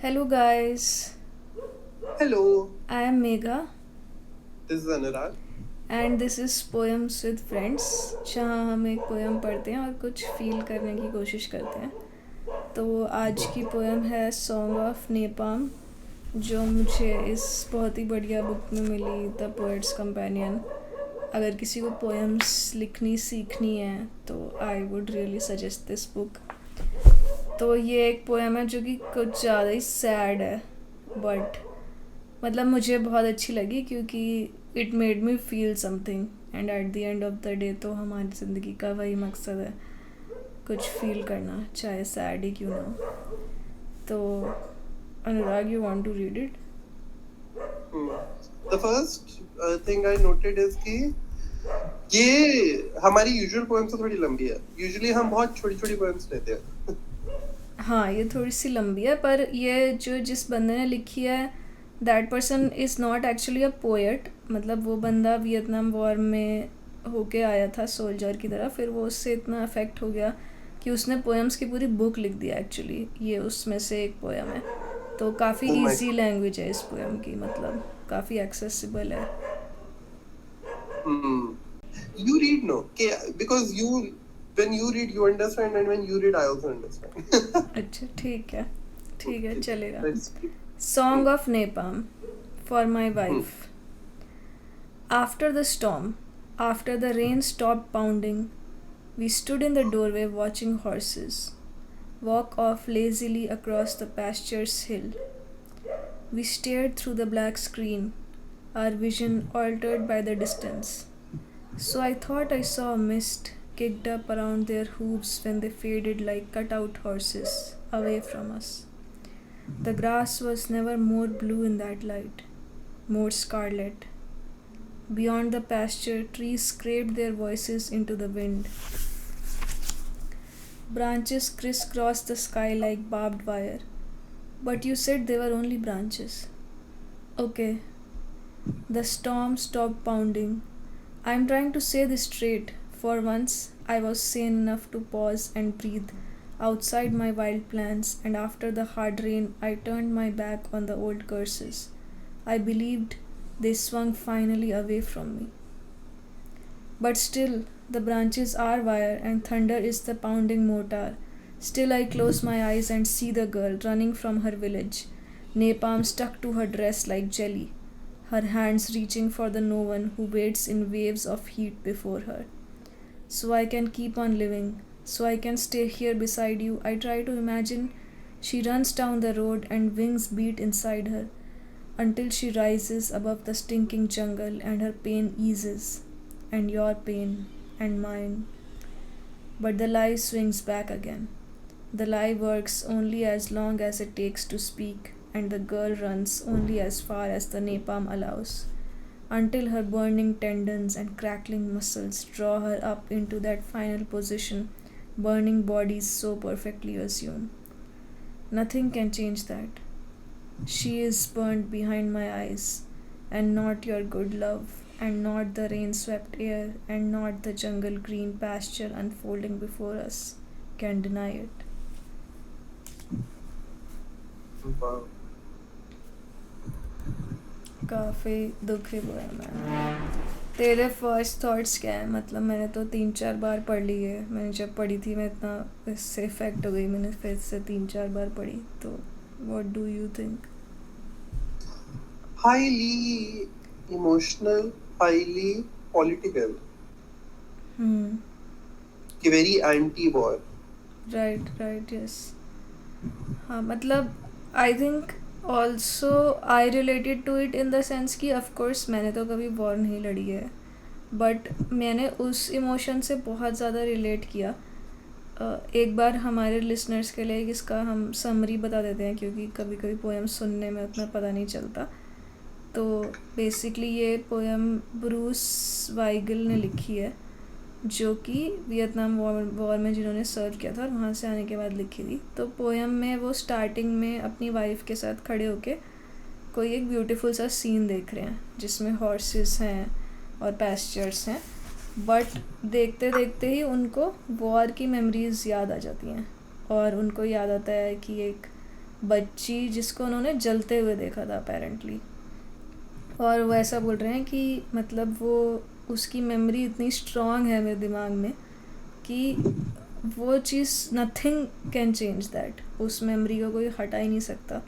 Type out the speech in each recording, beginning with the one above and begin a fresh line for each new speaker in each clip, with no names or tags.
Hello, guys.
Hello,
I am Megha,
this is Anurag.
and this is Poems with Friends, जहाँ हम एक poem पढ़ते हैं और कुछ फील करने की कोशिश करते हैं. तो आज की पोएम है सॉन्ग ऑफ नेपाम, जो मुझे इस बहुत ही बढ़िया बुक में मिली, द पोएट्स कंपेनियन. अगर किसी को पोएम्स लिखनी सीखनी है तो I would really suggest this book. तो ये एक पोएम है जो कि कुछ ज़्यादा ही सैड है, बट मतलब मुझे बहुत अच्छी लगी क्योंकि it made me feel something. And at the end of the day तो हमारी ज़िंदगी का वही मकसद है, कुछ फील करना, चाहे सैड ही क्यों ना हो. तो Anurag, you want to read it?
Hmm. The first thing I noted is कि ये हमारी यूजुअल पोएम से थोड़ी लंबी है. यूजुअली हम बहुत छोटी छोटी पोएम्स लेते हैं.
हाँ, ये थोड़ी सी लंबी है, पर ये जो जिस बंदे ने लिखी है, that person is not actually a poet. मतलब वो बंदा वियतनाम वॉर में होके आया था सोल्जर की तरह, फिर वो उससे इतना अफेक्ट हो गया कि उसने पोएम्स की पूरी बुक लिख दिया. एक्चुअली ये उसमें से एक पोएम है. तो काफ़ी
Oh my
easy
God.
Language है इस पोएम की, मतलब काफ़ी एक्सेसिबल है.
Hmm. You read no? Okay, because when you read you understand and when you read I also understand.
अच्छा, ठीक है,
Okay,
चलेगा.
let's. Hmm.
Song of napalm for my
Hmm.
Wife. After the storm, after the rain stopped pounding, we stood in the doorway watching horses walk off lazily across the pasture's hill. We stared through the black screen, our vision altered by the distance. So I thought I saw a mist kicked up around their hooves when they faded like cut-out horses away from us. The grass was never more blue in that light, more scarlet. Beyond the pasture, trees scraped their voices into the wind. Branches crisscrossed the sky like barbed wire. But you said they were only branches. Okay. The storm stopped pounding. I'm trying to say this straight. For once, I was sane enough to pause and breathe outside my wild plans, and after the hard rain, I turned my back on the old curses. I believed they swung finally away from me. But still, the branches are wire and thunder is the pounding mortar. Still, I close my eyes and see the girl running from her village, napalm stuck to her dress like jelly, her hands reaching for the no one who waits in waves of heat before her. So I can keep on living, so I can stay here beside you. I try to imagine she runs down the road and wings beat inside her until she rises above the stinking jungle and her pain eases, and your pain, and mine. But the lie swings back again. The lie works only as long as it takes to speak, and the girl runs only as far as the napalm allows, until her burning tendons and crackling muscles draw her up into that final position burning bodies so perfectly assume. Nothing can change that. She is burned behind my eyes, and not your good love, and not the rain swept air, and not the jungle green pasture unfolding before us can deny it.
Wow.
काफ़ी दुखी हुआ है मैं. तेरे first thoughts क्या है? मतलब मैंने तो 3-4 बार पढ़ ली है. मैंने जब पढ़ी थी मैं इतना इससे इफेक्ट हो गई, मैंने फिर से 3-4 बार पढ़ी. तो what do you think?
Highly emotional, highly political.
Hmm.
Very anti-war.
Right, yes. हाँ, मतलब I think also I related to it in the sense कि ऑफकोर्स मैंने तो कभी वॉर नहीं लड़ी है, बट मैंने उस इमोशन से बहुत ज़्यादा रिलेट किया. एक बार हमारे लिसनर्स के लिए इसका हम समरी बता देते हैं, क्योंकि कभी कभी पोएम सुनने में उतना पता नहीं चलता. तो बेसिकली ये पोएम ब्रूस वाइगल ने लिखी है, जो कि वियतनाम वॉर में जिन्होंने सर्व किया था और वहाँ से आने के बाद लिखी थी. तो पोएम में वो स्टार्टिंग में अपनी वाइफ के साथ खड़े होके कोई एक ब्यूटीफुल सा सीन देख रहे हैं जिसमें हॉर्सेस हैं और पैस्चर्स हैं, बट देखते देखते ही उनको वॉर की मेमोरीज़ याद आ जाती हैं, और उनको याद आता है कि एक बच्ची जिसको उन्होंने जलते हुए देखा था अपेरेंटली, और वो ऐसा बोल रहे हैं कि मतलब वो उसकी मेमोरी इतनी स्ट्रॉन्ग है मेरे दिमाग में कि वो चीज़ नथिंग कैन चेंज दैट, उस मेमोरी को कोई हटा ही नहीं सकता।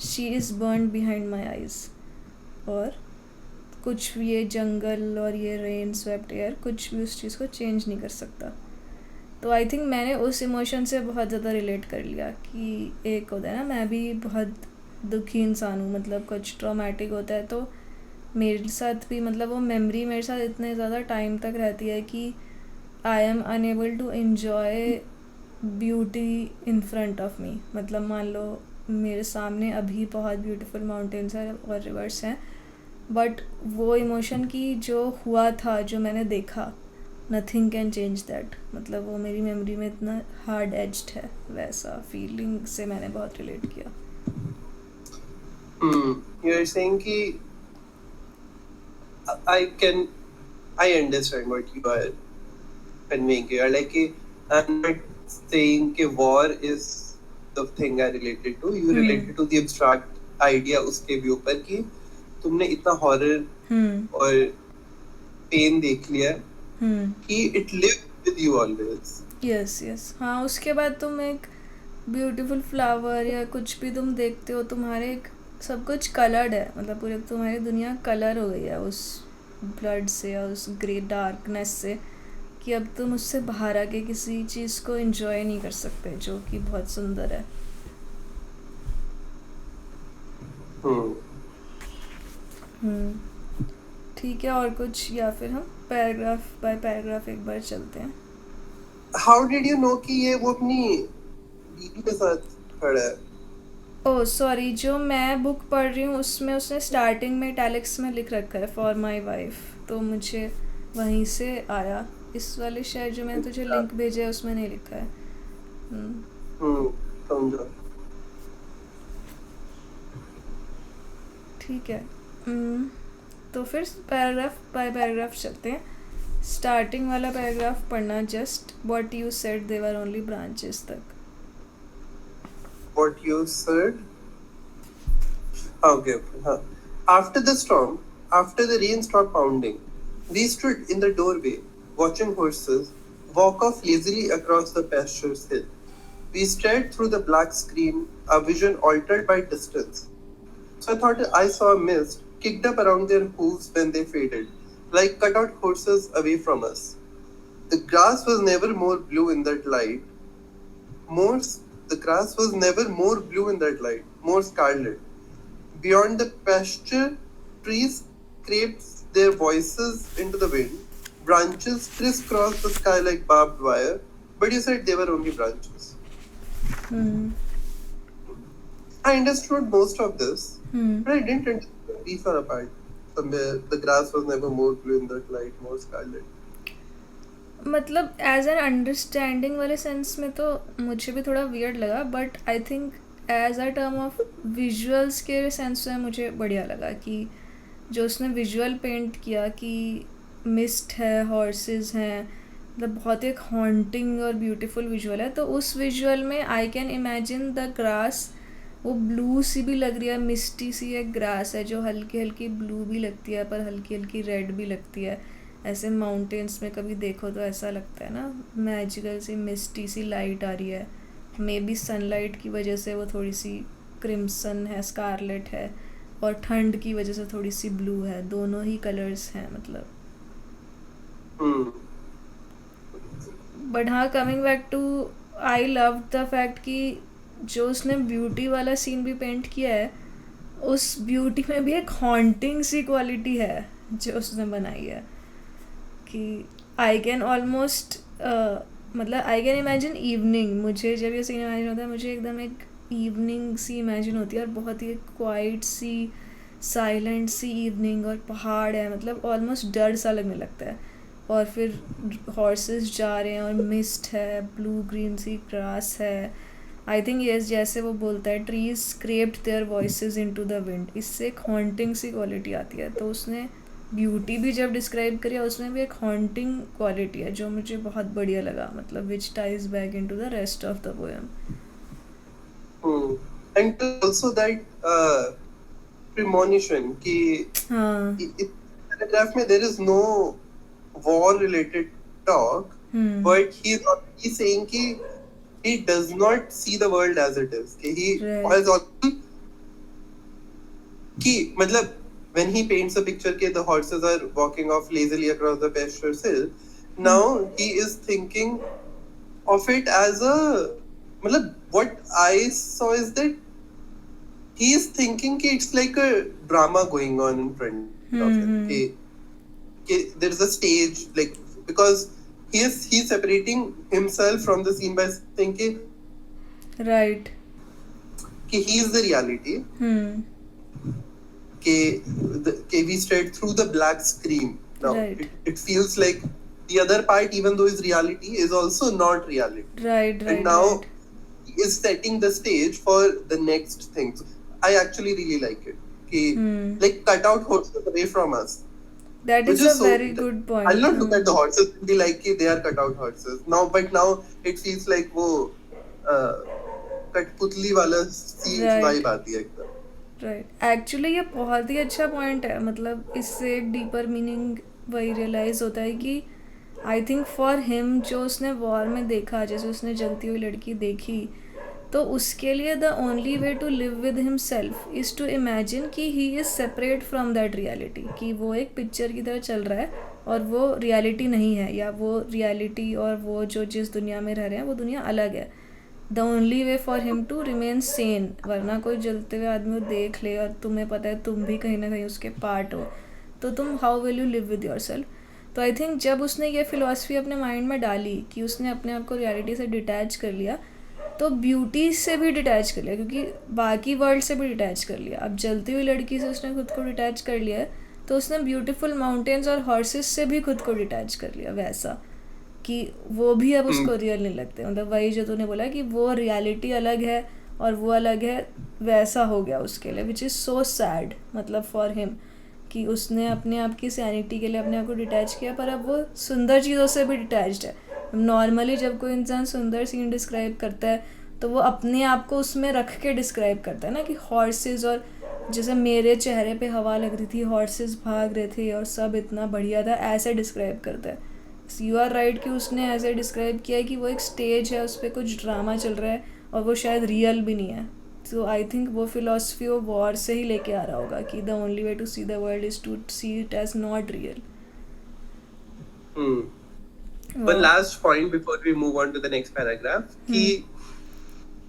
She is burn behind my eyes. और कुछ भी ये जंगल और ये रेन स्वेप्ट एयर कुछ भी उस चीज़ को चेंज नहीं कर सकता। तो आई थिंक मैंने उस इमोशन से बहुत ज़्यादा रिलेट कर लिया कि एक होता है ना, मैं भी बहुत दुखी इंसान हूँ, मतलब कुछ ट्रॉमेटिक होता है तो मेरे साथ भी मतलब वो मेमोरी मेरे साथ इतने ज़्यादा टाइम तक रहती है कि I am unable to enjoy beauty in front of me. मतलब मान लो मेरे सामने अभी बहुत ब्यूटीफुल माउंटेन्स हैं और रिवर्स हैं, बट वो इमोशन की जो हुआ था, जो मैंने देखा, नथिंग कैन चेंज दैट। मतलब वो मेरी मेमोरी में इतना हार्ड एज्ड है, वैसा फीलिंग से मैंने बहुत रिलेट किया।
यू आर सेइंग कि I understand what you are conveying here. Like, I'm not saying that war is the thing I related to. You related to the abstract idea उसके भी ऊपर कि तुमने इतना horror और pain देख लिया कि it lived with you always.
Yes हाँ, उसके बाद तुम एक ब्यूटीफुल फ्लावर या कुछ भी तुम देखते हो, तुम्हारे एक सब कुछ कलर्ड है, मतलब पूरे तुम्हारी दुनिया कलर हो गई है उस ब्लड से या उस ग्रे डार्कनेस से, कि अब तुम उससे बाहर आके किसी चीज़ को एंजॉय नहीं कर सकते जो कि बहुत सुंदर है। ठीक है, और कुछ, या फिर हम पैराग्राफ बाय पैराग्राफ एक बार चलते हैं।
How did you know कि ये वो अपनी बीवी के साथ खड़ा है?
ओह सॉरी, जो मैं बुक पढ़ रही हूँ उसमें उसने स्टार्टिंग में इटैलिक्स में लिख रखा है फॉर माई वाइफ, तो मुझे वहीं से आया। इस वाले शायद जो मैंने तुझे लिंक भेजा है उसमें नहीं लिखा है।
समझा।
ठीक है, तो फिर पैराग्राफ बाय पैराग्राफ चलते हैं। स्टार्टिंग वाला पैराग्राफ पढ़ना, just what you said they were only branches तक।
What you said? Okay. After the storm, after the rain stopped pounding, we stood in the doorway, watching horses walk off lazily across the pasture's hill. We stared through the black screen, our vision altered by distance. So I thought I saw a mist kicked up around their hooves when they faded, like cut-out horses away from us. The grass was never more blue in that light. The grass was never more blue in that light, more scarlet. Beyond the pasture, trees scraped their voices into the wind. Branches crisscrossed the sky like barbed wire, but you said they were only branches. I understood most of this, but I didn't understand these far apart. Somewhere, the grass was never more blue in that light, more scarlet.
मतलब as an understanding वाले sense में तो मुझे भी थोड़ा weird लगा, but I think as a term of visuals के sense में मुझे बढ़िया लगा कि जो उसने विजुअल पेंट किया कि मिस्ट है, हॉर्सेस हैं, मतलब बहुत एक हॉन्टिंग और ब्यूटीफुल विजुअल है। तो उस विजुअल में I can imagine the grass, वो ब्लू सी भी लग रही है, मिस्टी सी एक ग्रास है जो हल्की हल्की ब्लू भी लगती है पर हल्की हल्की रेड भी लगती है। ऐसे माउंटेन्स में कभी देखो तो ऐसा लगता है ना, मैजिकल सी मिस्टी सी लाइट आ रही है, मे बी सनलाइट की वजह से वो थोड़ी सी क्रिम्सन है, स्कारलेट है, और ठंड की वजह से थोड़ी सी ब्लू है, दोनों ही कलर्स हैं मतलब। बट हाँ, coming back to, I love the fact कि जो उसने ब्यूटी वाला सीन भी पेंट किया है, उस ब्यूटी में भी एक हॉन्टिंग सी क्वालिटी है जो उसने बनाई है कि आई कैन ऑलमोस्ट, मतलब आई कैन इमेजिन इवनिंग। मुझे जब ये सीन इमेजिन होता है मुझे एकदम एक इवनिंग सी इमेजिन होती है, और बहुत ही क्वाइट सी साइलेंट सी इवनिंग, और पहाड़ है, मतलब ऑलमोस्ट डर सा लगने लगता है, और फिर हॉर्सेस जा रहे हैं और मिस्ट है, ब्लू ग्रीन सी ग्रास है। आई थिंक ये जैसे वो बोलता है trees scraped their voices into the wind, इससे एक हॉन्टिंग सी क्वालिटी आती है। तो उसने ब्यूटी भी जब डिस्क्राइब करी है उसमें भी एक हॉन्टिंग क्वालिटी है जो मुझे बहुत बढ़िया लगा, मतलब which ties back into the rest of the poem.
And also that premonition कि
हाँ.
paragraph में there is no war related talk, but he's saying कि he does not see the world as it is. कि he
Right.
has already कि मतलब when he paints a picture कि the horses are walking off lazily across the pasture hill, now he is thinking of it as a मतलब what I saw is that he is thinking कि it's like a drama going on in front of him. कि there is a stage like because he's separating himself from the scene by saying
Right.
कि he is the reality. कि we strayed through the black screen. Now
Right.
it feels like the other part, even though is reality, is also not reality.
Right.
And now he is setting the stage for the next things. I actually really like it. कि like cut out horses away from us.
That
Which
is a
is so.
very good point.
I'll not look at the horses and be like कि they are cut out horses. Now, but now it feels like वो कठपुतली वाला सी
Right.
vibe आती है एकदम.
Right. Actually ये बहुत ही अच्छा पॉइंट है. मतलब इससे एक डीपर मीनिंग वही रियलाइज़ होता है कि आई थिंक फॉर हिम जो उसने वॉर में देखा, जैसे उसने जलती हुई लड़की देखी, तो उसके लिए the only way to live with himself is to imagine कि he is separate from that reality, कि वो एक पिक्चर की तरह चल रहा है और वो रियलिटी नहीं है, या वो रियलिटी और वो जो जिस दुनिया में रह रहे हैं वो दुनिया अलग है. The only way for him to remain sane, वरना कोई जलते हुए आदमी को देख ले और तुम्हें पता है तुम भी कहीं ना कहीं उसके पार्ट हो, तो तुम how will you live with your self. तो आई थिंक जब उसने ये फ़िलासफ़ी अपने माइंड में डाली कि उसने अपने आप को रियलिटी से डिटैच कर लिया, तो ब्यूटी से भी डिटैच कर लिया, क्योंकि बाकी वर्ल्ड से भी डिटैच कर लिया. अब जलती हुई लड़की से उसने खुद को डिटैच कर लिया है, तो उसने ब्यूटीफुल माउंटेन्स और हॉर्सेस से भी खुद को डिटैच कर लिया, वैसा कि वो भी अब उसको रियल नहीं लगते. मतलब वही जो तूने बोला कि वो रियलिटी अलग है और वो अलग है, वैसा हो गया उसके लिए, विच इज़ सो सैड. मतलब फॉर हिम कि उसने अपने आप की सैनिटी के लिए अपने आप को डिटैच किया, पर अब वो सुंदर चीज़ों से भी डिटैच्ड है. नॉर्मली जब कोई इंसान सुंदर सीन डिस्क्राइब करता है तो वो अपने आप को उसमें रख के डिस्क्राइब करता है ना, कि हॉर्सेस, और जैसे मेरे चेहरे पे हवा लग रही थी, हॉर्सेस भाग रहे थे और सब इतना बढ़िया था, ऐसे डिस्क्राइब करता है. यू आर राइट कि उसने ऐसे डिस्क्राइब किया है कि वो एक स्टेज है, उस पर कुछ ड्रामा चल रहा है और वो शायद रियल भी नहीं है. तो आई थिंक वो फिलोसफी वो वॉर से ही लेके आ रहा होगा कि the only way to see the world is to see it as not real.
One last point before we move on to the next paragraph.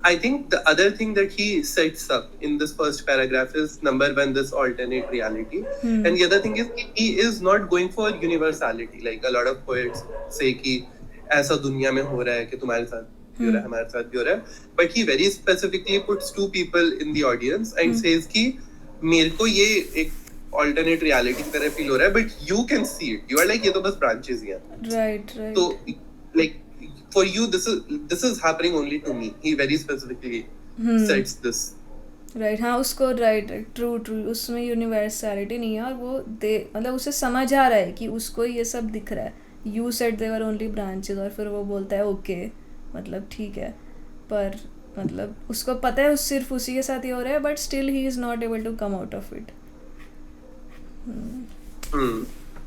I think the other thing that he sets up in this first paragraph is number one, this alternate reality. And the other thing is he is not going for universality. Like a lot of poets say कि ऐसा दुनिया में हो रहा है कि तुम्हारे साथ भी हो रहा है, हमारे साथ भी हो रहा है. But he very specifically puts two people in the audience and says कि मेरे को ये एक alternate reality की तरह feel हो रहा है, but you can see it. You are like ये तो बस branches ही हैं.
Right.
So like for you this is happening only to me. He very specifically sets this.
Right. हाँ, उसको right, true, उसमें यूनिवर्सैलिटी नहीं है और वो मतलब उसे समझ आ रहा है कि उसको ये सब दिख रहा है. You said they were only branches, और फिर वो बोलता है ओके, मतलब ठीक है, पर मतलब उसको पता है उस सिर्फ उसी के साथ ही हो रहा है, but still he is not able to come out of it.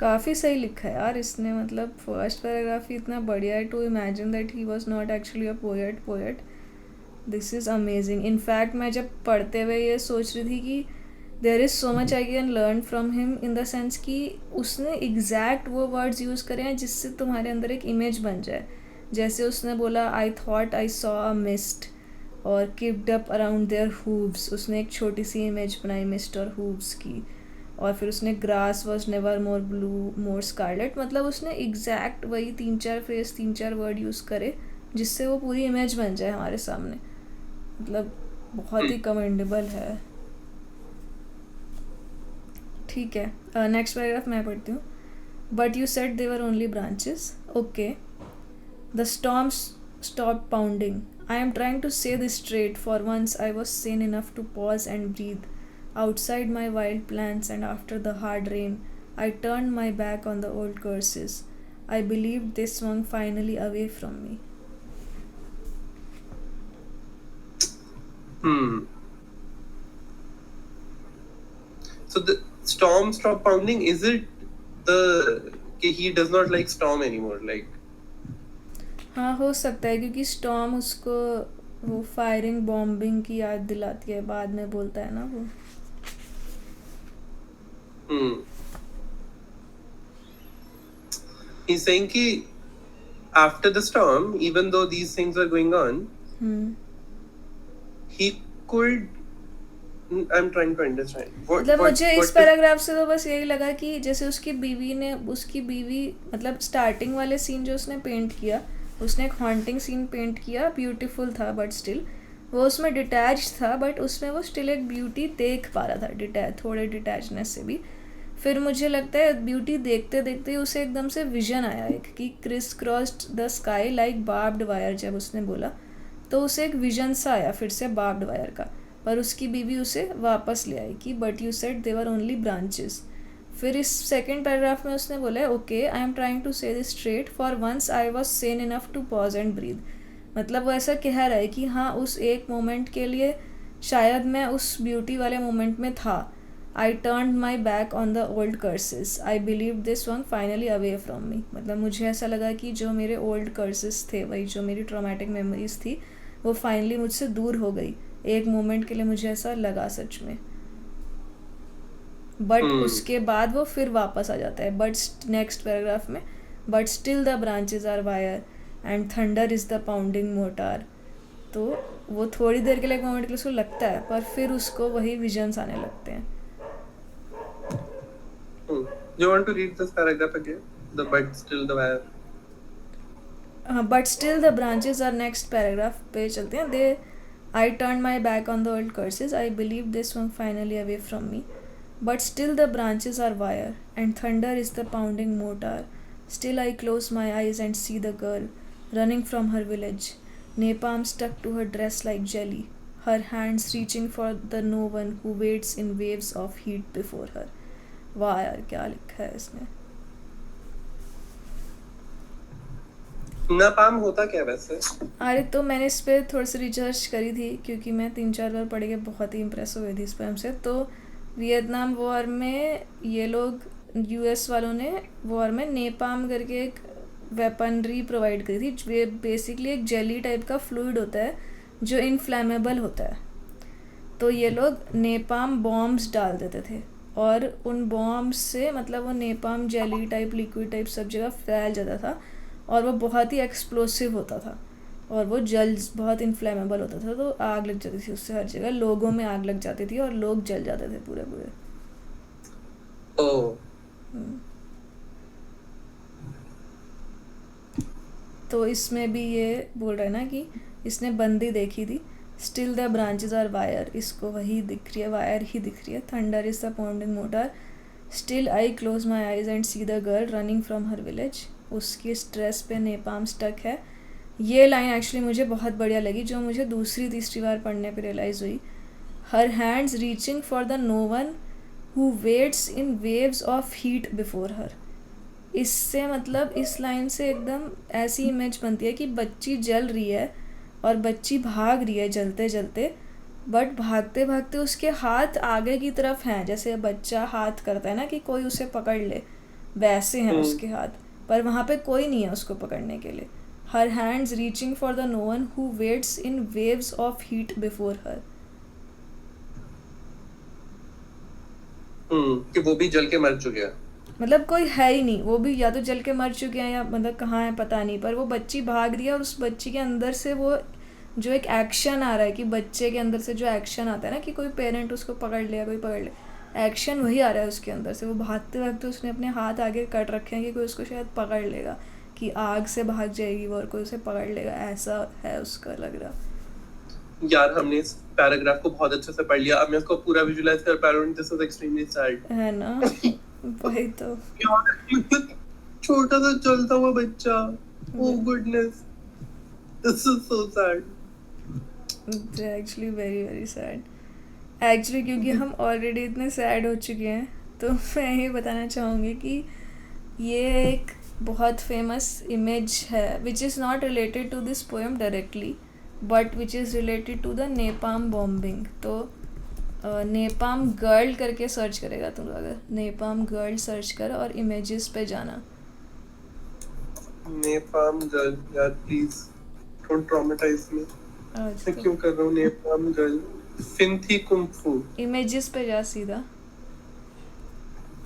काफ़ी सही लिखा है यार इसने. मतलब फर्स्ट पैराग्राफ ही इतना बढ़िया है, to imagine that he was not actually a poet. This is amazing. In fact मैं जब पढ़ते हुए ये सोच रही थी कि there is so much I can learn from him, in the sense कि उसने एग्जैक्ट वो वर्ड्स यूज़ करे हैं जिससे तुम्हारे अंदर एक इमेज बन जाए. जैसे उसने बोला I thought I saw a mist और kicked up around their hooves, उसने एक छोटी सी इमेज बनाई मिस्ट और हूव्स की. और फिर उसने grass was never more blue more scarlet. मतलब उसने एग्जैक्ट वही 3-4 फ्रेज 3-4 वर्ड यूज़ करे जिससे वो पूरी इमेज बन जाए हमारे सामने. मतलब बहुत ही कमेंडेबल है. ठीक है, नेक्स्ट पैराग्राफ मैं पढ़ती हूँ. But you said they were only branches. Okay. The storms stop pounding. I am trying to say this straight. For once I was sane enough to pause and breathe outside my wild plans, and after the hard rain, I turned my back on the old curses. I believed they swung finally away from me.
So the storm stopped pounding. Is it कि he does not like storm anymore? Like,
हाँ हो सकता है, क्योंकि storm उसको वो firing bombing की याद दिलाती है, बाद में बोलता है ना वो.
he's saying कि after the storm, even though these things were going on, he could. I'm trying to understand.
मतलब मुझे इस पैराग्राफ से तो बस यही लगा कि जैसे उसकी बीवी मतलब स्टार्टिंग वाले सीन जो उसने पेंट किया, उसने एक हॉन्टिंग सीन पेंट किया, ब्यूटीफुल था बट स्टिल वो उसमें डिटैच था, बट उसमें वो स्टिल एक ब्यूटी देख पा रहा था थोड़े डिटैचनेस से भी. फिर मुझे लगता है ब्यूटी देखते देखते उसे एकदम से विजन आया एक कि क्रिस crossed the sky like barbed wire. जब उसने बोला तो उसे एक विजन सा आया फिर से बार्ब्ड वायर का, पर उसकी बीवी उसे वापस ले आई कि but you said they were only branches. फिर इस सेकेंड पैराग्राफ में उसने बोला okay I am trying to say this straight, for once I was sane enough to pause and breathe. मतलब वो ऐसा कह रहा है कि हाँ उस एक मोमेंट के लिए शायद मैं उस ब्यूटी वाले मोमेंट में था. I turn my back on the old curses, I believe this swung finally away from me. मतलब मुझे ऐसा लगा कि जो मेरे ओल्ड कर्सेस थे, वही जो मेरी ट्रॉमेटिक मेमोरीज थी, वो फाइनली मुझसे दूर हो गई. एक मोमेंट के लिए मुझे ऐसा लगा सच में, बट उसके बाद वो फिर वापस आ जाता है. बट नेक्स्ट पैराग्राफ में but still the branches are wire and thunder is the pounding mortar. तो वो थोड़ी देर के लिए एक मोमेंट के लिए उसको लगता है, पर फिर उसको वही विजन्स आने लगते हैं.
You want to read this paragraph again? The but still the wire.
But still the branches are next paragraph पे चलते हैं. I turned my back on the old curses. I believe this one finally away from me. But still the branches are wire, and thunder is the pounding mortar. Still I close my eyes and see the girl running from her village, napalm stuck to her dress like jelly, her hands reaching for the no one who waits in waves of heat before her. वाह यार क्या लिखा है इसने.
नापाम होता क्या वैसे?
अरे तो मैंने इस पे थोड़ी सी रिसर्च करी थी, क्योंकि मैं 3-4 बार पढ़ के बहुत ही इम्प्रेस हो गई थी इस पोएम से. तो वियतनाम वॉर में ये लोग यूएस वालों ने वॉर में नेपाम करके एक वेपनरी प्रोवाइड करी थी. वे बेसिकली एक जेली टाइप का फ्लूइड होता है जो इनफ्लेमेबल होता है. तो ये लोग नेपाम बॉम्ब्स डाल देते थे, और उन बॉम्ब्स से मतलब वो napalm jelly type liquid type सब जगह फैल जाता था, और वो बहुत ही एक्सप्लोसिव होता था, और वो बहुत इनफ्लेमेबल होता था. तो आग लग जाती थी उससे, हर जगह लोगों में आग लग जाती थी और लोग जल जाते थे पूरे पूरे. तो इसमें भी ये बोल रहा है ना कि इसने बंदी देखी थी. Still the branches are wire, इसको वही दिख रही है, वायर ही दिख रही है. Thunder is the pounding motor. Still I close my eyes and see the girl running from her village. उसकी स्ट्रेस पे नेपाम स्टक है. ये लाइन एक्चुअली मुझे बहुत बढ़िया लगी, जो मुझे दूसरी तीसरी बार पढ़ने पे रियलाइज़ हुई. Her hands reaching for the no one who waits in waves of heat before her. इससे मतलब इस लाइन से एकदम ऐसी इमेज बनती है कि बच्ची जल रही है और बच्ची भाग रही है जलते जलते, बट भागते भागते उसके हाथ आगे की तरफ हैं, जैसे बच्चा हाथ करता है ना कि कोई उसे पकड़ ले, वैसे हैं उसके हाथ, पर वहाँ पे कोई नहीं है उसको पकड़ने के लिए. Her hands reaching for the no one who waits in waves of heat before her.
कि वो भी जल के मर चुके हैं,
मतलब कोई है ही नहीं, वो भी या तो जल के मर चुके हैं या मतलब कहाँ है पता नहीं, पर वो बच्ची भाग रही है और उस बच्ची के अंदर से वो जो एक एक्शन आ रहा है कि बच्चे के अंदर से जो एक्शन आता है ना कि कोई पेरेंट उसको पकड़ ले या कोई पकड़ ले, एक्शन वही आ रहा है उसके अंदर से. वो भागते भागते उसने अपने हाथ आगे कट रखे हैं कि कोई उसको शायद पकड़ लेगा, कि आग से भाग जाएगी वो और कोई उसे पकड़ लेगा, ऐसा है उसका लग रहा.
यार हमने इस पैराग्राफ को बहुत अच्छे से पढ़ लिया, अब मैं इसको पूरा विजुअलाइज कर पा रहा हूँ. दिस इज एक्सट्रीमली सैड
है ना. वही तो
छोटा सा जलता हुआ बच्चा, oh goodness, this is so sad.
Actually very very sad actually, क्योंकि हम ऑलरेडी इतने सैड हो चुके हैं. तो मैं ये बताना चाहूँगी कि ये एक बहुत फेमस इमेज है which is not related to this poem directly, but which is related to the napalm bombing. तो नेपाम गर्ल करके सर्च करेगा तुम लोग, अगर नेपाम गर्ल सर्च कर और इमेजेस पे जाना.
नेपाम गर्ल, यार प्लीज डोंट ट्रॉमेटाइज मी.
आज
मैं
तो
क्यों कर रहा हूँ नेपाम गर्ल? फिंथी कुंफू.
इमेजेस पे जा सीधा.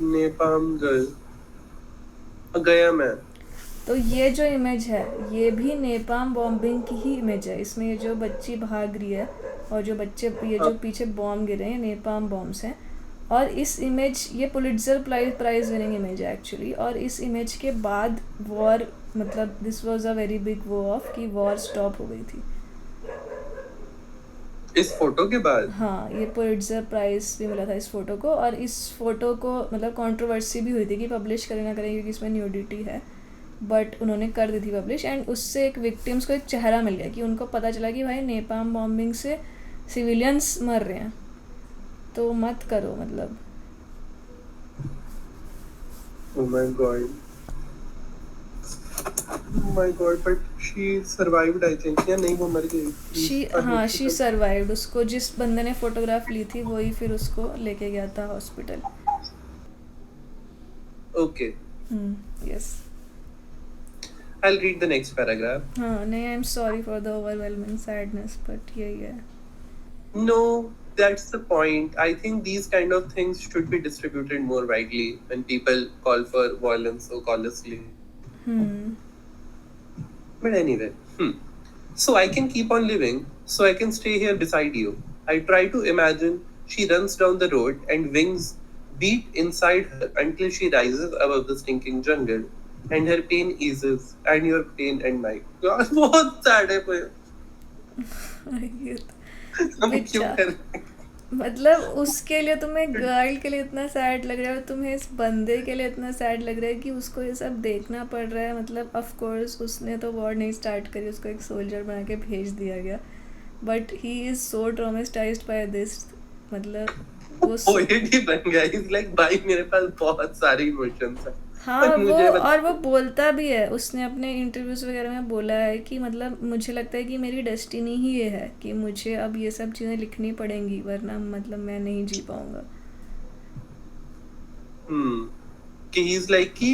नेपाम गर्ल गया मैं.
तो ये जो इमेज है ये भी नेपाम बॉम्बिंग की ही इमेज है. इसमें ये जो बच्ची भाग रही है और जो बच्चे ये जो पीछे बॉम्ब गिरे हैं नेपाम बॉम्ब्स हैं. और इस इमेज ये पुलिट्जर प्राइज विनिंग इमेज है एक्चुअली. और इस इमेज के बाद वॉर, मतलब this was a very big वो ऑफ कि वॉर स्टॉप हो गई थी.
इस फोटो के बाद
हाँ, ये पुलिट्जर प्राइज भी मिला था इस फोटो को. और इस फोटो को मतलब कंट्रोवर्सी भी हुई थी कि पब्लिश करें ना करें क्योंकि इसमें न्यूडिटी है. बट उन्होंने कर दी थी पब्लिश. एंड उससे एक विक्टिम्स को एक चेहरा मिल गया कि उनको पता चला कि भाई नेपाम बॉम्बिंग से सिविलियंस मर रहे हैं, तो मत करो मतलब.
oh my god, but she survived I think. या नहीं, वो मर गई.
She survived. उसको जिस बंदे ने फोटोग्राफ ली थी वही फिर उसको लेके गया था hospital.
Okay,
yes.
I'll read the next paragraph.
हाँ नहीं, I am sorry for the overwhelming sadness, but यही है.
No, that's the point. I think these kind of things should be distributed more widely when people call for violence so callously. But anyway, so I can keep on living, so I can stay here beside you. I try to imagine she runs down the road and wings beat inside her until she rises above the stinking jungle and her pain eases and your pain and mine. यार बहुत sad है पर हम क्यों कर रहे हैं?
मतलब उसके लिए तुम्हें गर्ल के लिए इतना सैड लग रहा है और तुम्हें इस बंदे के लिए इतना सैड लग रहा है कि उसको ये सब देखना पड़ रहा है. मतलब ऑफ कोर्स उसने तो वॉर नहीं स्टार्ट करी, उसको एक सोल्जर बना के भेज दिया गया. But he is so traumatised by this. मतलब वो
पोएट ही बन गया. इज लाइक भाई मेरे पास बहुत सारे इमोशंस हैं.
हाँ और वो बोलता भी है, उसने अपने इंटरव्यूज वगैरह में बोला है कि मतलब मुझे लगता है कि मेरी डेस्टिनी ही ये है कि मुझे अब ये सब चीज़ें लिखनी पड़ेंगी वरना मतलब मैं नहीं जी पाऊंगा.
कि ही इज लाइक कि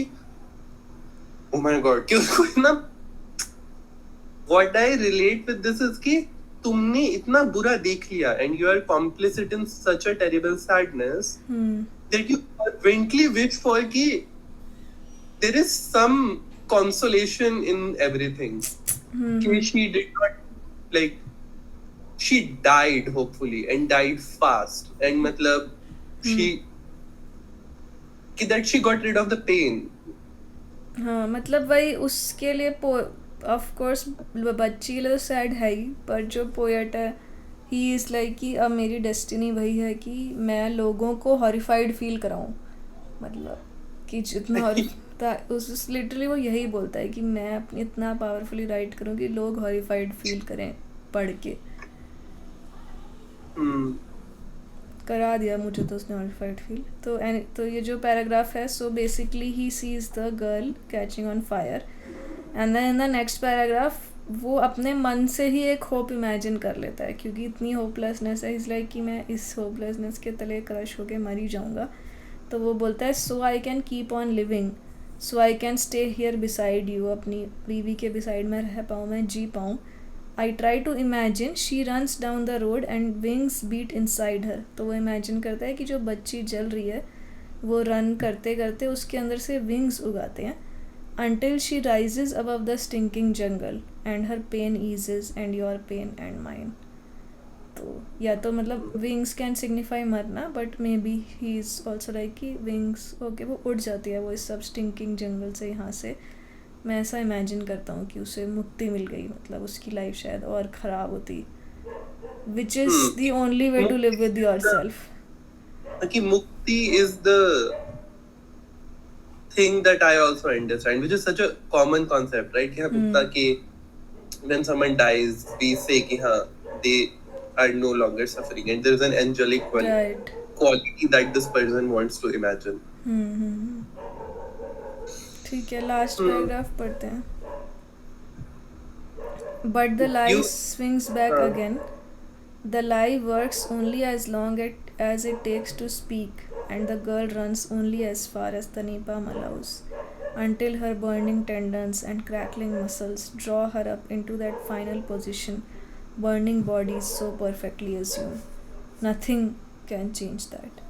ओ माय गॉड, कि उसको ना what I relate with this is कि तुमने इतना बुरा देख लिया and you are complicit in such a terrible sadness that you fervently wish for कि there is some consolation in everything. She did not, like, she died hopefully and died fast and matlab that she got rid of the pain.
हाँ मतलब वही उसके लिए of course बच्ची के लिए तो सैड है ही, पर जो पोएट है ही इज़ लाइक कि अब मेरी डेस्टिनी वही है कि मैं लोगों को हॉरिफाइड फील कराऊं. मतलब कि जितना उस लिटरली वो यही बोलता है कि मैं अपनी इतना पावरफुली राइट करूं कि लोग हॉरिफाइड फील करें पढ़ के. करा दिया मुझे तो उसने हॉरिफाइड फील. तो ये जो पैराग्राफ है, so basically he sees the girl catching on fire and then in the next paragraph वो अपने मन से ही एक होप इमेजिन कर लेता है क्योंकि इतनी होपलेसनेस है. इज़ लाइक कि मैं इस होपलेसनेस के तले क्रश होके मर ही जाऊँगा. तो वो बोलता है so I can keep on living, so I can stay here beside you. अपनी बीवी के बिसाइड में रह पाऊँ, मैं जी पाऊँ. I try to imagine she runs down the road and wings beat inside her. तो वो इमेजिन करता है कि जो बच्ची जल रही है वो रन करते करते उसके अंदर से विंग्स उगाते हैं until she rises above the stinking jungle and her pain eases and your pain and mine. तो या तो मतलब विंग्स कैन सिग्निफाई मरना, but may be he is also like कि विंग्स ओके वो उड़ जाती है वो इस सब स्टिंकिंग जंगल से यहाँ से. मैं ऐसा इमेजिन करता हूँ कि उसे मुक्ति मिल गई, मतलब उसकी लाइफ शायद और ख़राब होती, which is the only way to live with yourself.
कि मुक्ति is the thing that I also understand, which is such a common concept, right? कि मुक्ता के when someone dies, we say कि हाँ they are no longer suffering and there is an angelic quality that this person wants to imagine.
ठीक है, last paragraph पढ़ते हैं. But the lie swings back again. The lie works only as long as it takes to speak, and the girl runs only as far as the napalm allows, until her burning tendons and crackling muscles draw her up into that final position burning bodies so perfectly assume. Nothing can change that.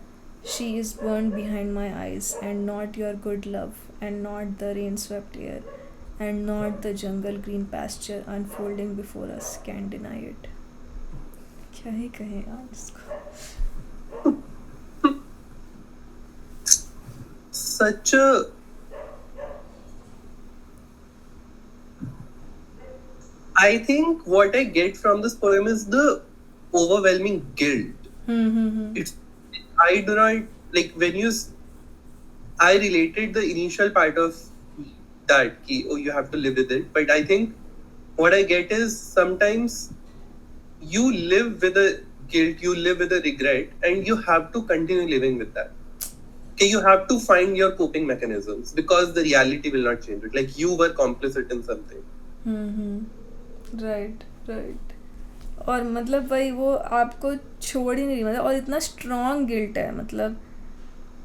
She is burned behind my eyes, and not your good love, and not the rain swept air, and not the jungle green pasture unfolding before us can deny it. क्या ही कहें यार इसको.
Such a I think what I get from this poem is the overwhelming guilt. It's I do not like when I related the initial part of that ki, oh you have to live with it, but I think what I get is sometimes you live with a guilt, you live with a regret, and you have to continue living with that. Okay, you have to find your coping mechanisms because the reality will not change it. Like you were complicit in something.
Right right. और मतलब वही वो आपको छोड़ ही नहीं, मतलब और इतना स्ट्रॉन्ग गिल्ट है, मतलब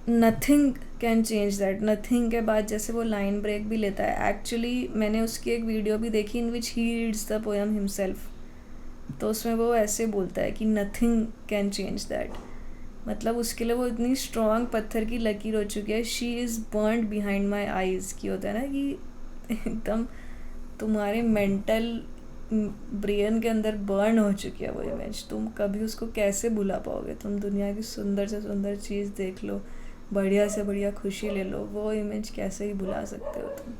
nothing can change that. Nothing के बाद जैसे वो लाइन ब्रेक भी लेता है. एक्चुअली मैंने उसकी एक वीडियो भी देखी in which he reads the poem himself, तो उसमें वो ऐसे बोलता है कि नथिंग कैन चेंज दैट. मतलब उसके लिए वो इतनी स्ट्रॉन्ग पत्थर की लकीर हो चुकी है. She is burned behind my eyes की होता है ना कि एकदम तुम्हारे मेंटल ब्रेन के अंदर बर्न हो चुकी है वो इमेज. तुम कभी उसको कैसे भुला पाओगे. तुम दुनिया की सुंदर से सुंदर चीज़ देख लो, बढ़िया से बढ़िया खुशी ले लो, वो इमेज कैसे ही भुला सकते हो तुम.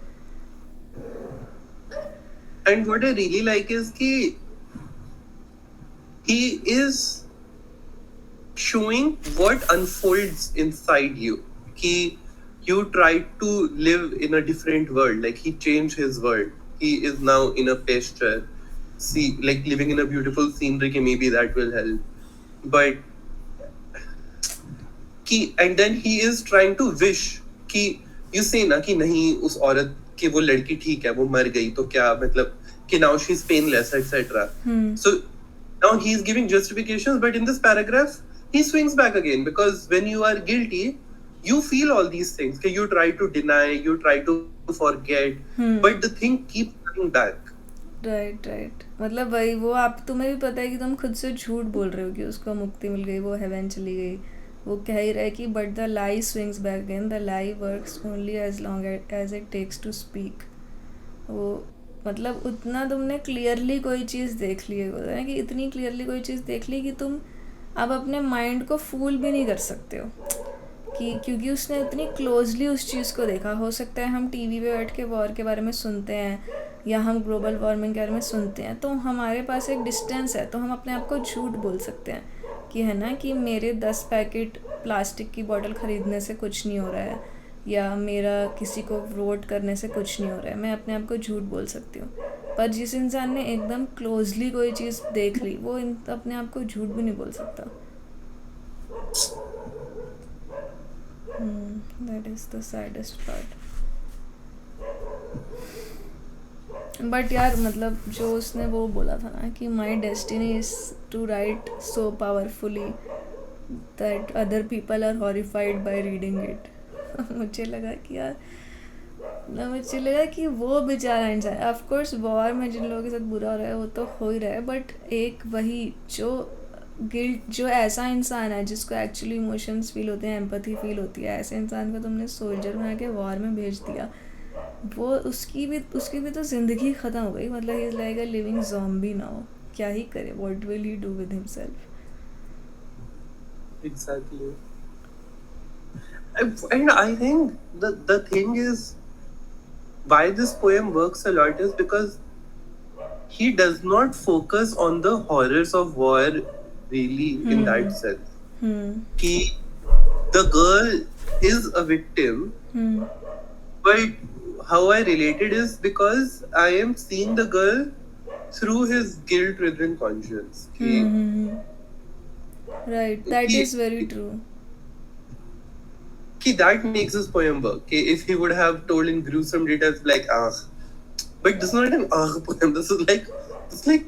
And what I really like is कि he is showing what unfolds inside you. कि you try to live in a different world. Like he changed his world. He is now in a pasture. See, like living in a beautiful scenery, कि maybe that will help. But and then he is trying to wish कि you say ना कि नहीं उस औरत कि वो लड़की ठीक है, वो मर गई तो क्या मतलब कि now she's painless etc. So now he's giving justifications, but in this paragraph he swings back again, because when you are guilty you feel all these things कि you try to deny, you try to forget, but the thing keeps coming back.
Right right. मतलब वही वो आप तुम्हें भी पता है कि तुम खुद से झूठ बोल रहे हो कि उसको मुक्ति मिल गई, वो हेवन चली गई. वो कह ही रहा है कि but the lie swings back again, the lie works only as long as it takes to speak. वो मतलब उतना तुमने क्लियरली कोई चीज़ देख ली है कि इतनी क्लियरली कोई चीज़ देख ली कि तुम अब अपने माइंड को फूल भी नहीं कर सकते हो कि क्योंकि उसने इतनी क्लोजली उस चीज़ को देखा. हो सकता है हम टीवी पे बैठ के वॉर के बारे में सुनते हैं या हम ग्लोबल वार्मिंग के बारे में सुनते हैं, तो हमारे पास एक डिस्टेंस है, तो हम अपने आप को झूठ बोल सकते हैं कि है ना कि मेरे 10 पैकेट प्लास्टिक की बॉटल ख़रीदने से कुछ नहीं हो रहा है, या मेरा किसी को वोट करने से कुछ नहीं हो रहा है. मैं अपने आप को झूठ बोल सकती हूँ. पर जिस इंसान ने एकदम क्लोजली कोई चीज़ देख ली वो अपने आप को झूठ भी नहीं बोल सकता. That is the saddest part. But यार मतलब जो उसने वो बोला था ना कि my destiny is to write so powerfully that other people are horrified by reading it. मुझे लगा कि यार मुझे लगा कि वो बेचारा इंसान, ऑफकोर्स वॉर में जिन लोगों के साथ बुरा हो रहा है वो तो हो ही रहा है, बट एक वही जो गिल्ट, जो ऐसा इंसान है जिसको एक्चुअली इमोशंस फील होते हैं, एम्पैथी फील होती है, ऐसे इंसान को तुमने सोल्जर बना के वॉर में भेज दिया. वो उसकी भी तो ज़िंदगी ख़त्म हो गई. मतलब he is like a living zombie now. क्या ही करे, what will he do with himself.
Exactly. And I think the thing is why this poem works a lot is because he does not focus on the horrors of war really in that sense. He, the girl is a victim, but how I related is because I am seeing the girl through his guilt-ridden conscience.
Right, that is very true.
That makes this poem work. If he would have told in gruesome details like but this is not an poem. This is like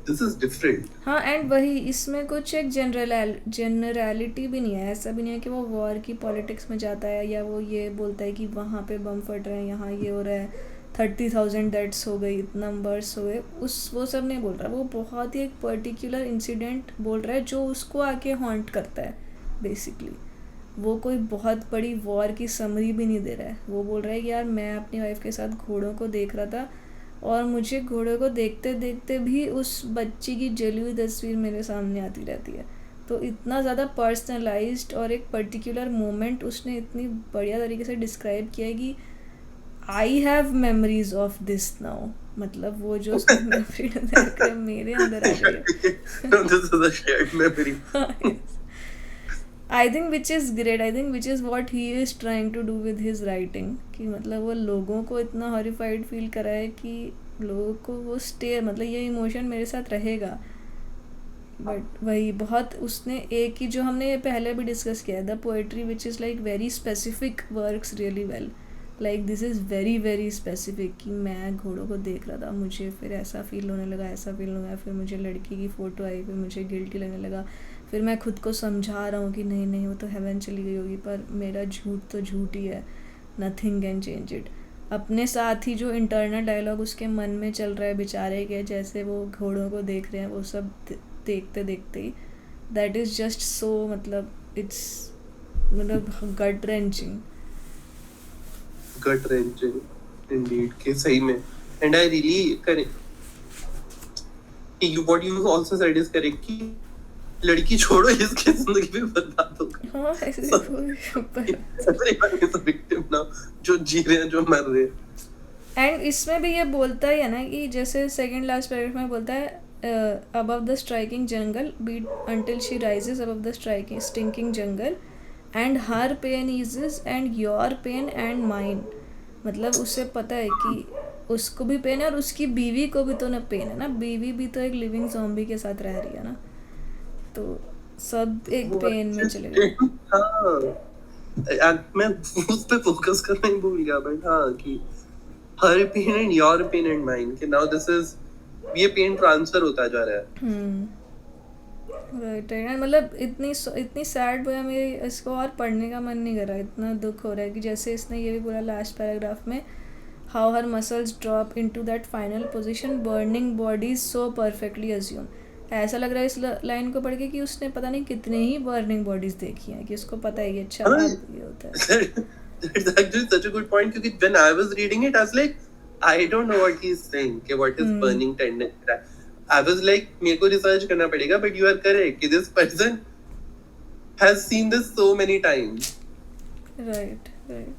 this is different.
हाँ, and वही इसमें कुछ एक generality भी नहीं है, ऐसा भी नहीं है कि वो वॉर की पॉलिटिक्स में जाता है या वो ये बोलता है कि वहाँ पे बम फट रहे हैं, यहाँ ये हो रहा है, 30,000 डेथ्स हो गई, नंबर्स हो गए, वो सब नहीं बोल रहा, वो बहुत ही एक पर्टिकुलर इंसिडेंट बोल रहा है जो उसको आके हॉन्ट करता है बेसिकली। वो कोई बहुत बड़ी वॉर की समरी भी नहीं दे रहा है, वो बोल रहा है कि यार मैं अपनी वाइफ के साथ घोड़ों को देख रहा था और मुझे घोड़े को देखते देखते भी उस बच्ची की जली हुई तस्वीर मेरे सामने आती रहती है। तो इतना ज़्यादा पर्सनलाइज्ड और एक पर्टिकुलर मोमेंट उसने इतनी बढ़िया तरीके से डिस्क्राइब किया है कि I have memories of this now, मतलब वो जो उसकी मेमोरी देखकर मेरे अंदर आ गई है।
This is a shared memory.
I think which is great, I think which is what he is trying to do with his writing, कि मतलब वो लोगों को इतना हॉरिफाइड फील कराए कि लोगों को वो मतलब ये इमोशन मेरे साथ रहेगा। बट वही बहुत उसने एक ही, जो हमने ये पहले भी डिस्कस किया है, the poetry which is like very specific works really well, like this is very very specific, कि मैं घोड़ों को देख रहा था, मुझे फिर ऐसा फील होने लगा, ऐसा फील होने लगा, फिर मुझे लड़की की फ़ोटो आई, फिर मुझे गिल्टी लगने लगा, फिर मैं खुद को समझा रहा हूँ कि नहीं नहीं वो तो हेवन चली गई होगी, पर मेरा झूठ तो झूठ ही है, नथिंग कैन चेंज इट। अपने साथ ही जो इंटरनल डायलॉग उसके मन में चल रहा है बेचारे के, जैसे वो घोड़ों को देख रहे हैं, वो सब देखते देखते ही, दैट इज़ जस्ट सो, मतलब इट्स मतलब गट रेंचिंग।
Gut wrenching indeed, कि सही में. And I really correct. What you also said is correct कि लड़की छोड़ो, इसकी जिंदगी भी बर्बाद हो गई.
हाँ ऐसे
Everyone is a victim now. जो जी रहे हैं, जो मर रहे हैं.
एंड इसमें भी ये बोलता ही है ना कि जैसे सेकंड लास्ट पैराग्राफ में बोलता है, above the striking jungle beat until she rises above the stinking jungle and her pain eases and your pain and mine, मतलब उसे पता है कि उसको भी पेन है और उसकी बीवी को भी तो ना पेन है ना, बीवी भी तो एक लिविंग ज़ॉम्बी के साथ रह रही है ना, तो सब एक पेन में चले गए.
हाँ, मैं उस पे फोकस करना ही भूल गया, बट हाँ कि her pain and your pain and mine, कि now this is, ये पेन ट्रांसफर होता जा रहा है.
राइट राइट, मतलब इतनी सैड पोएम, ये इसको और पढ़ने का मन नहीं कर रहा, इतना दुख हो रहा है कि जैसे इसने ये भी बोला लास्ट पैराग्राफ में, how her muscles drop into that final position burning bodies so perfectly assume. ऐसा लग रहा है इस लाइन को पढ़ के कि उसने पता नहीं कितने ही बर्निंग बॉडीज देखी हैं, कि उसको पता है कि अच्छा ये होता है.
That's actually such a good point, क्योंकि when I was reading it, I was like, I don't know what he's saying, कि what is burning tendon. I was like, मेरे को रिसर्च करना पड़ेगा, but you are correct कि this person has seen this so many times.
Right, right.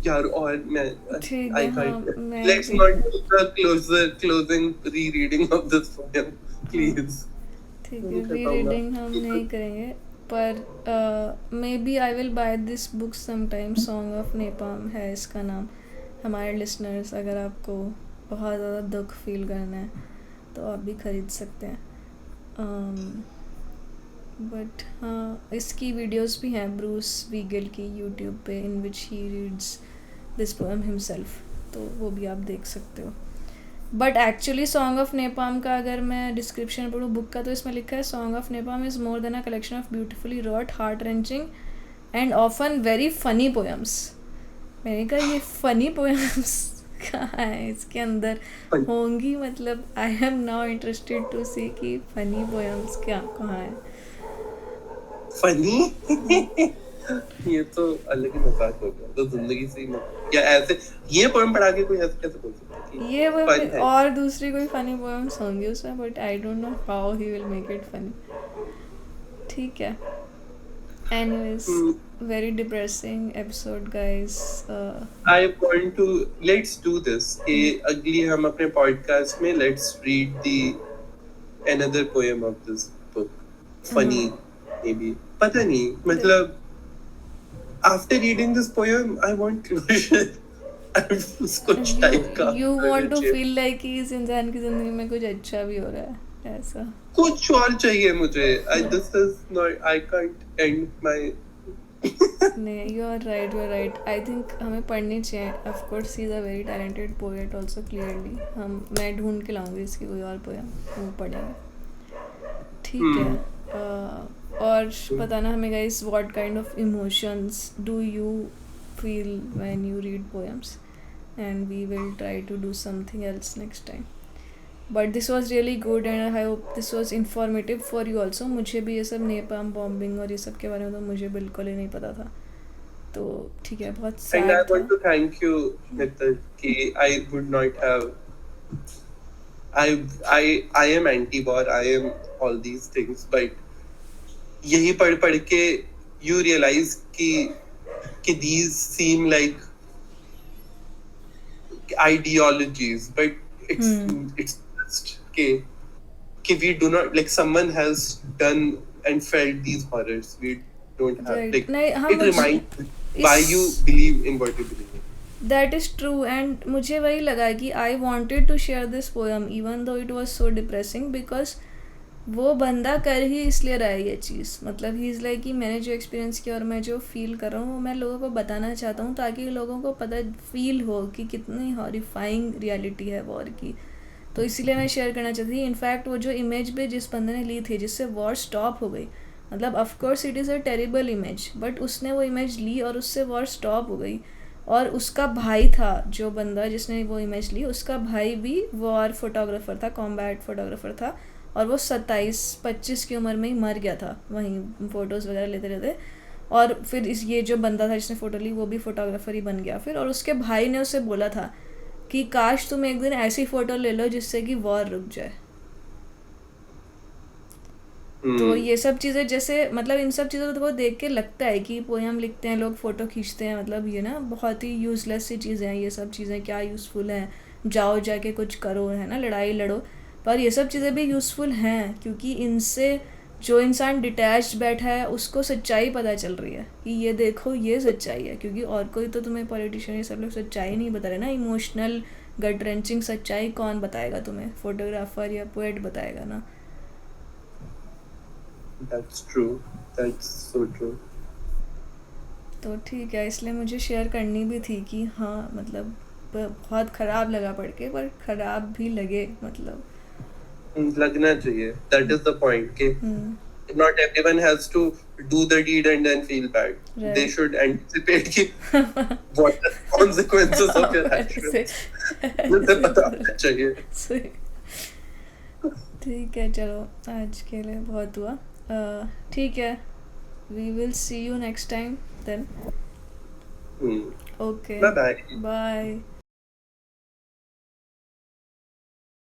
यार और मैं
ठीक
I
है,
can't.
हाँ,
Let's not do the closing rereading of this poem, please.
ठीक है, रीरीडिंग हम नहीं करेंगे, पर maybe I will buy this book sometime. Song of napalm है इसका नाम. हमारे लिसनर्स, अगर आपको बहुत ज़्यादा दुख फील करना है तो आप भी ख़रीद सकते हैं. बट हाँ, इसकी वीडियोस भी हैं ब्रूस वीगल की यूट्यूब पे, in which he reads this poem himself, तो वो भी आप देख सकते हो. But actually Song of Napalm का अगर मैं डिस्क्रिप्शन पढ़ूँ बुक का, तो इसमें लिखा है song of napalm is more than a collection of beautifully wrought, heart wrenching and often very funny poems. मैंने कहा ये फनी पोएम्स कहाँ है इसके अंदर होंगी, मतलब I am now interested to see कि फनी पोएम्स क्या कहाँ है.
फनी ये तो अलग ही मजाक हो गया, तो जिंदगी से या ऐसे ये पोएम पढ़ा के कोई ऐसे कैसे बोल सकता है कि
ये वो और दूसरी कोई फनी पोएम्स होंगी उसमें, but I don't know how he will make it funny. ठीक है, anyways, very depressing episode guys.
I want to, let's do this कि अगली हम अपने पॉडकास्ट में let's read the another poem of this book, funny maybe, पता नहीं, मतलब after reading this poem I want closure. कुछ टाइप का
you want to feel like कि इस इंसान की जिंदगी में कुछ अच्छा भी हो रहा है, ऐसा
कुछ और चाहिए मुझे. This is not, I can't end my
नहीं, you are right. I think हमें पढ़नी चाहिए। Of course he is a very talented poet also, clearly. मैं ढूंढ के लाऊंगी इसकी कोई और पोएम, वो पढ़ेंगे। ठीक है।
Hmm.
और बताना हमें guys, what kind of emotions do you feel when you read poems, and we will try to do something else next time. But this was really good and I hope this was informative for you also. मुझे भी ये सब napalm bombing और ये सब के बारे में तो मुझे बिल्कुल ही नहीं पता था। तो ठीक है, बहुत
And I
सैड था।
want to thank you, Mital, कि I would not have. I am anti-war. I am all these things, but यही पढ़ के you realize कि these seem like ideologies, but it's just कि we do not, like, someone has done and felt these horrors. We don't have,
right,
like,
नहीं हम
it reminds why you
इस
believe in what you believe in.
That is true. And मुझे वही लगा कि I wanted to share this poem even though it was so depressing, because वो बंदा कर ही इसलिए रहा है ये चीज़। मतलब ही इज़ लाइक कि मैंने जो एक्सपीरियंस किया और मैं जो फील कर रहा हूँ वो मैं लोगों को बताना चाहता हूँ, ताकि लोगों को पता फील हो कि कितनी हॉरिफाइंग रियलिटी है वॉर की। तो इसीलिए मैं शेयर करना चाहती थी। इनफैक्ट वो जो इमेज भी जिस बंदे ने ली थी जिससे वॉर स्टॉप हो गई, मतलब of course it is a terrible image, but उसने वो इमेज ली और उससे वॉर स्टॉप हो गई। और उसका भाई था, जो बंदा जिसने वो इमेज ली, उसका भाई भी वॉर फोटोग्राफर था, कॉम्बैट फोटोग्राफर था, और वो 27-25 की उम्र में ही मर गया था वहीं फ़ोटोज़ वगैरह लेते रहते। और फिर ये जो बंदा था जिसने फ़ोटो ली वो भी फोटोग्राफर ही बन गया फिर। और उसके भाई ने उसे बोला था कि काश तुम एक दिन ऐसी फ़ोटो ले लो जिससे कि वॉर रुक जाए। तो ये सब चीज़ें जैसे, मतलब इन सब चीज़ों को देख के लगता है कि पोएम लिखते हैं लोग, फ़ोटो खींचते हैं, मतलब ये ना बहुत ही यूज़लेस सी चीज़ें हैं ये सब चीज़ें। क्या यूज़फुल हैं, जाओ जाके कुछ करो, है ना, लड़ाई लड़ो। पर ये सब चीज़ें भी यूज़फुल हैं, क्योंकि इनसे जो इंसान डिटैच बैठा है उसको सच्चाई पता चल रही है कि ये देखो ये सच्चाई है। क्योंकि और कोई तो तुम्हें पॉलिटिशियन ये सब लोग सच्चाई नहीं बता रहे ना, इमोशनल गट रेंचिंग सच्चाई कौन बताएगा तुम्हें, फोटोग्राफर या पोएट बताएगा ना।
That's true. That's so true.
तो ठीक है, इसलिए मुझे शेयर करनी भी थी कि हाँ, मतलब बहुत ख़राब लगा पढ़ के, पर ख़राब भी लगे, मतलब।
लगना चाहिए. That is the point. कि not everyone has to do the deed and then feel bad. They
Right.
should anticipate कि what the consequences of your actions. मुझे पता होना चाहिए.
सही। ठीक है, चलो आज के लिए बहुत हुआ। ठीक है, we will see you next time then.
Hmm.
Okay,
Bye bye.
Bye.